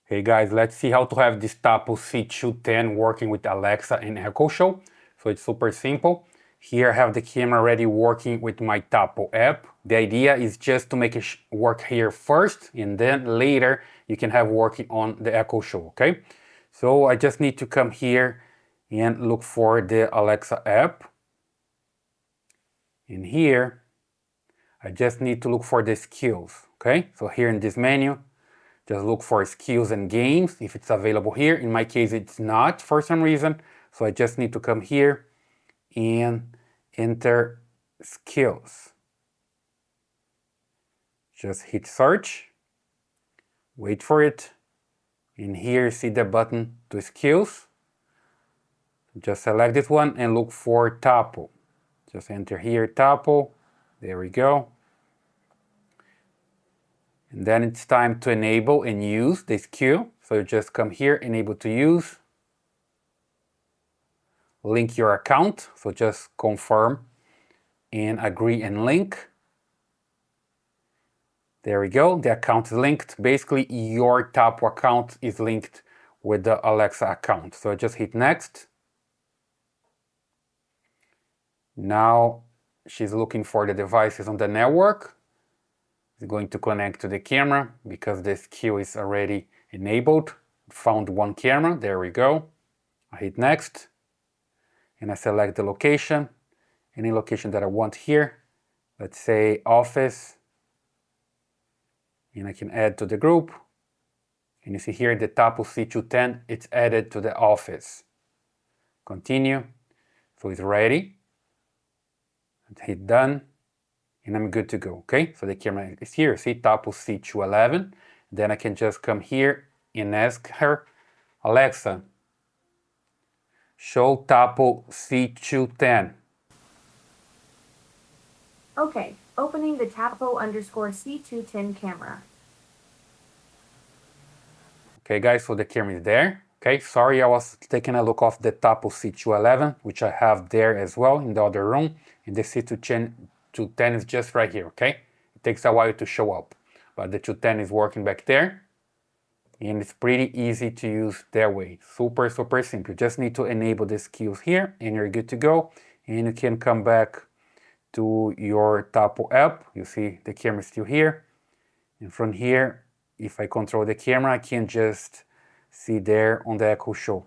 Hey guys, let's see how to have this Tapo C210 working with Alexa and Echo Show. So it's super simple. Here I have the camera already working with my Tapo app. The idea is just to make it work here first, and then later you can have working on the Echo Show, okay? So I just need to come here and look for the Alexa app. In here, I just need to look for the skills, okay? So here in this menu, just look for skills and games if it's available here. In my case, it's not for some reason. So I just need to come here and enter skills. Just hit search, wait for it. And here see the button to skills. Just select this one and look for Tapo. Just enter here Tapo. There we go. And then it's time to enable and use the skill. So you just come here, enable to use. Link your account. So just confirm and agree and link. There we go. The account is linked. Basically, your Tapo account is linked with the Alexa account. So just hit next. Now she's looking for the devices on the network. It's going to connect to the camera because the skill is already enabled. Found one camera, there we go. I hit next and I select the location, any location that I want here. Let's say office, and I can add to the group. And you see here the Tapo C210, it's added to the office. Continue, so it's ready. Hit done. And I'm good to go, okay? So the camera is here, see Tapo C211. Then I can just come here and ask her, Alexa, show Tapo C210. Okay, opening the Tapo_C210 camera. Okay guys, so the camera is there. Okay, sorry I was taking a look of the Tapo C211, which I have there as well in the other room. And the C210 is just right here, okay? It takes a while to show up, but the 210 is working back there. And it's pretty easy to use that way. Super, super simple. You just need to enable the skills here and you're good to go. And you can come back to your Tapo app. You see the camera is still here. And from here, if I control the camera, I can just see there on the Echo Show.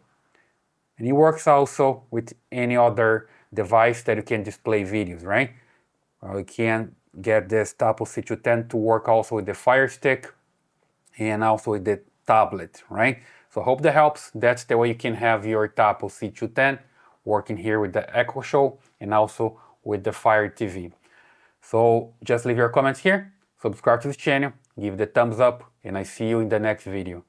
And it works also with any other device that you can display videos, right? You can get this Tapo C210 to work also with the Fire Stick and also with the tablet, right? So I hope that helps. That's the way you can have your Tapo C210 working here with the Echo Show and also with the Fire TV. So just leave your comments here, subscribe to this channel, give the thumbs up, and I see you in the next video.